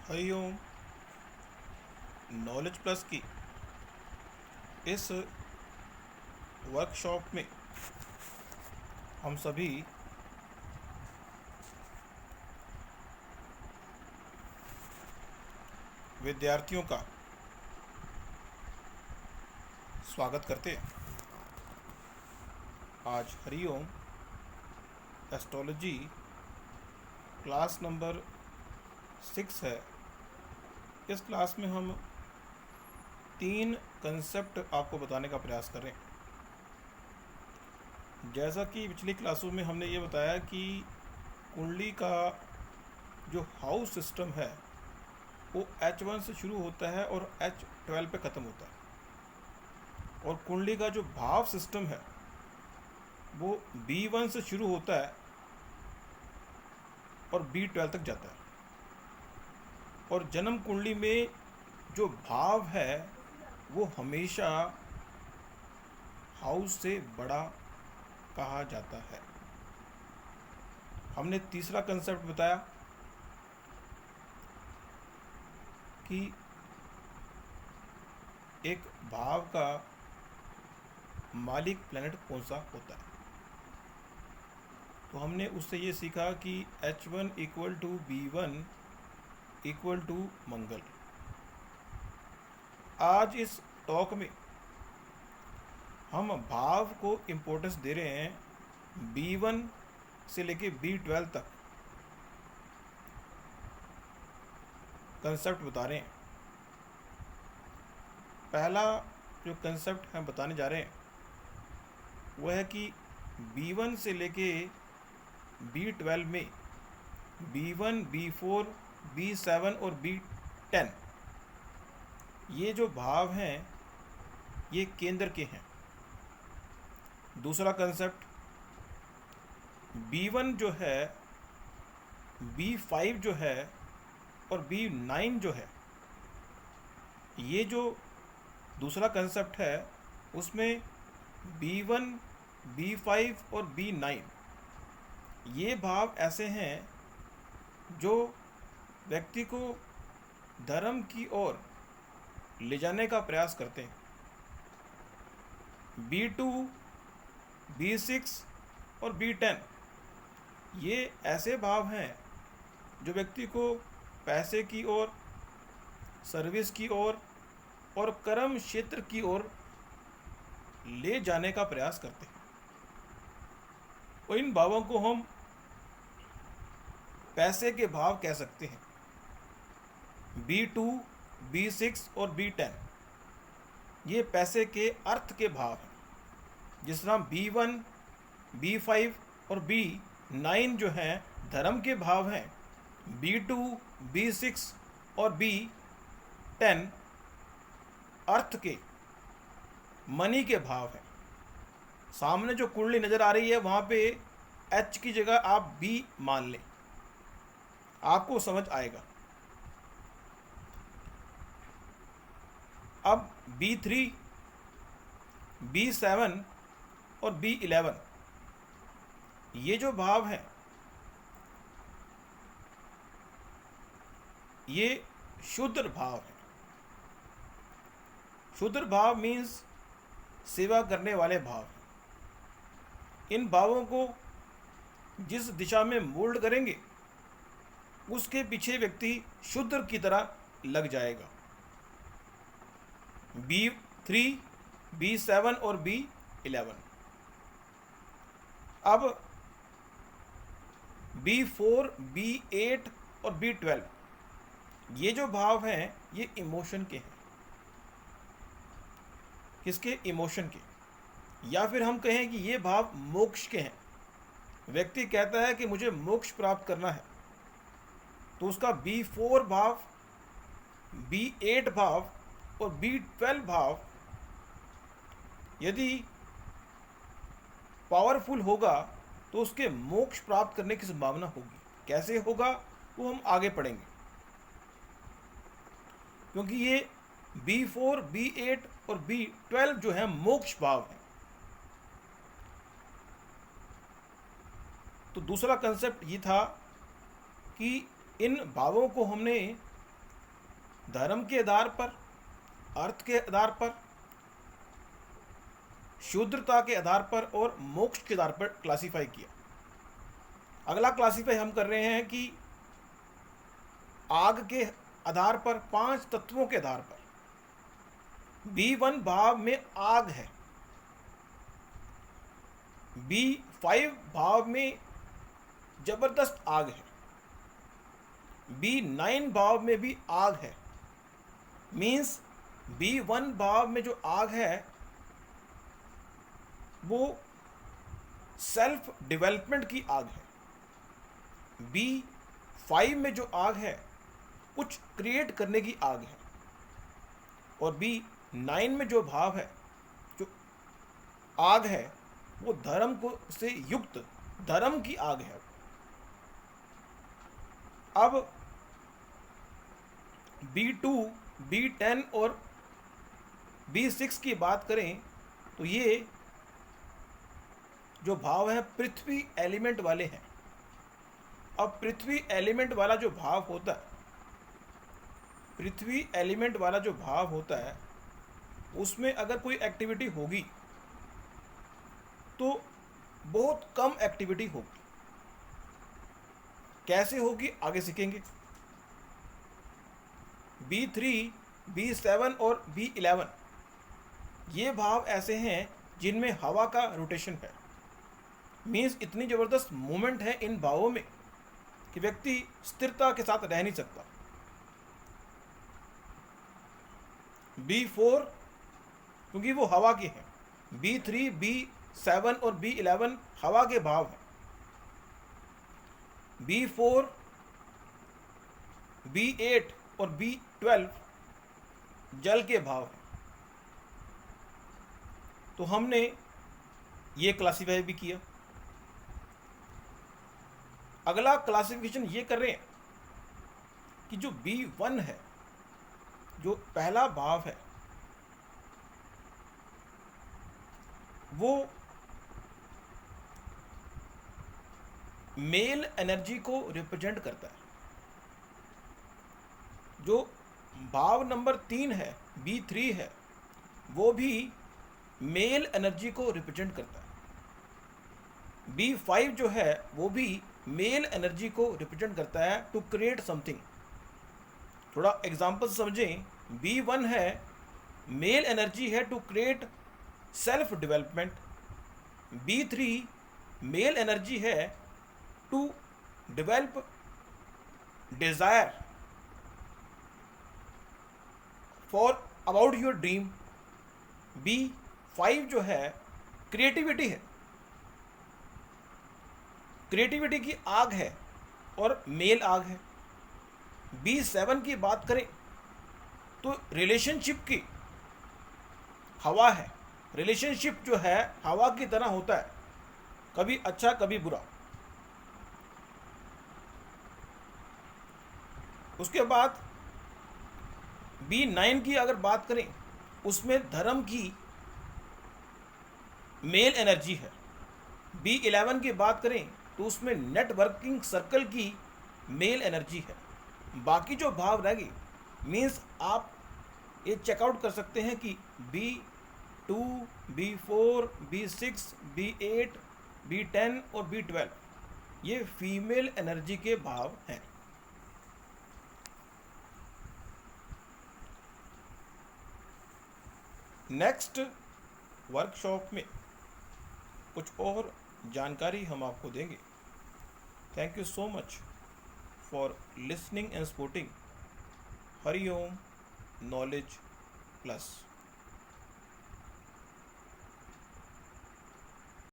Hariom. Knowledge plus की इस workshop में हम सभी विद्यार्थियों का स्वागत करते हैं। आज हरिओम एस्ट्रोलॉजी क्लास नंबर 6 है। इस क्लास में हम 3 कंसेप्ट आपको बताने का प्रयास करें। जैसा कि पिछली क्लासों में हमने ये बताया कि कुंडली का जो हाउस सिस्टम है वो H1 से शुरू होता है और H12 पे ख़त्म होता है, और कुंडली का जो भाव सिस्टम है वो B1 से शुरू होता है और B12 तक जाता है। और जन्म कुंडली में जो भाव है वो हमेशा हाउस से बड़ा कहा जाता है। हमने तीसरा कंसेप्ट बताया कि एक भाव का मालिक प्लैनेट कौन सा होता है। तो हमने उससे ये सीखा कि H1 equal to B1 equal to मंगल। आज इस टॉक में हम भाव को इम्पोर्टेंस दे रहे हैं B1 से लेके B12 तक कंसेप्ट बता रहे हैं। पहला जो कंसेप्ट हम बताने जा रहे हैं वह है कि B1 से लेके B12 में B1, B4, B7 और B10 ये जो भाव हैं ये केंद्र के हैं। दूसरा कंसेप्ट B1 जो है, B5 जो है और B9 जो है, ये जो दूसरा कंसेप्ट है उसमें B1, B5 और B9 ये भाव ऐसे हैं जो व्यक्ति को धर्म की ओर ले जाने का प्रयास करते हैं। B2, B6 और B10 ये ऐसे भाव हैं जो व्यक्ति को पैसे की ओर, सर्विस की ओर और कर्म क्षेत्र की ओर ले जाने का प्रयास करते हैं। और इन भावों को हम पैसे के भाव कह सकते हैं। B2, B6 और B10 ये पैसे के अर्थ के भाव हैं। जिस तरह B1, B5 और B9 जो हैं धर्म के भाव हैं, B2, B6 और B10 अर्थ के, मनी के भाव हैं। सामने जो कुंडली नज़र आ रही है वहाँ पे H की जगह आप B मान लें, आपको समझ आएगा। अब B3, B7 और B11 ये जो भाव हैं ये शुद्र भाव है। शुद्र भाव मीन्स सेवा करने वाले भाव। इन भावों को जिस दिशा में मोल्ड करेंगे उसके पीछे व्यक्ति शुद्र की तरह लग जाएगा। B3, B7 और B11। अब B4, B8 और B12 ये जो भाव हैं ये इमोशन के हैं। किसके? इमोशन के। या फिर हम कहें कि ये भाव मोक्ष के हैं। व्यक्ति कहता है कि मुझे मोक्ष प्राप्त करना है, तो उसका B4 भाव, B8 भाव और B12 भाव यदि पावरफुल होगा तो उसके मोक्ष प्राप्त करने की संभावना होगी। कैसे होगा वो हम आगे पढ़ेंगे, क्योंकि ये B4, B8 और B12 जो है मोक्ष भाव है। तो दूसरा कंसेप्ट ये था कि इन भावों को हमने धर्म के आधार पर, अर्थ के आधार पर, शूद्रता के आधार पर और मोक्ष के आधार पर क्लासिफाई किया। अगला क्लासिफाई हम कर रहे हैं कि आग के आधार पर, 5 तत्वों के आधार पर। B1 भाव में आग है, B5 भाव में जबरदस्त आग है, B9 भाव में भी आग है। मीन्स B1 भाव में जो आग है वो सेल्फ डेवलपमेंट की आग है। B5 में जो आग है कुछ क्रिएट करने की आग है। और B9 में जो भाव है, जो आग है, वो धर्म को से युक्त धर्म की आग है। अब B2, B10 और B6 की बात करें तो ये जो भाव है पृथ्वी एलिमेंट वाले हैं। अब पृथ्वी एलिमेंट वाला जो भाव होता है, पृथ्वी एलिमेंट वाला जो भाव होता है, उसमें अगर कोई एक्टिविटी होगी तो बहुत कम एक्टिविटी होगी। कैसे होगी आगे सीखेंगे। B3, B7 और B11 ये भाव ऐसे हैं जिनमें हवा का रोटेशन है। मीन्स इतनी ज़बरदस्त मूवमेंट है इन भावों में कि व्यक्ति स्थिरता के साथ रह नहीं सकता। B4 क्योंकि वो हवा के हैं, B3, B7 और B11 हवा के भाव हैं। B4, B8 और B12 जल के भाव हैं। तो हमने ये क्लासिफाई भी किया। अगला क्लासिफिकेशन ये कर रहे हैं कि जो B1 है, जो पहला भाव है, वो मेल एनर्जी को रिप्रेजेंट करता है। जो भाव नंबर 3 है, B3 है, वो भी मेल एनर्जी को रिप्रेजेंट करता है। B5 जो है वो भी मेल एनर्जी को रिप्रेजेंट करता है, टू क्रिएट समथिंग। थोड़ा एग्जांपल समझें। B1 है, मेल एनर्जी है to create self development. B3 male energy है to develop desire for about your dream. B5 जो है क्रिएटिविटी है, क्रिएटिविटी की आग है और मेल आग है। B7 की बात करें तो रिलेशनशिप की हवा है। रिलेशनशिप जो है हवा की तरह होता है, कभी अच्छा कभी बुरा। उसके बाद B9 की अगर बात करें, उसमें धर्म की मेल एनर्जी है। B11 की बात करें तो उसमें नेटवर्किंग सर्कल की मेल एनर्जी है। बाकी जो भाव रह गए, मीन्स आप ये चेकआउट कर सकते हैं कि B2, B4, B6, B8, B10 और B12 ये फीमेल एनर्जी के भाव हैं। नेक्स्ट वर्कशॉप में कुछ और जानकारी हम आपको देंगे। Thank you so much for listening and supporting Hariom knowledge plus.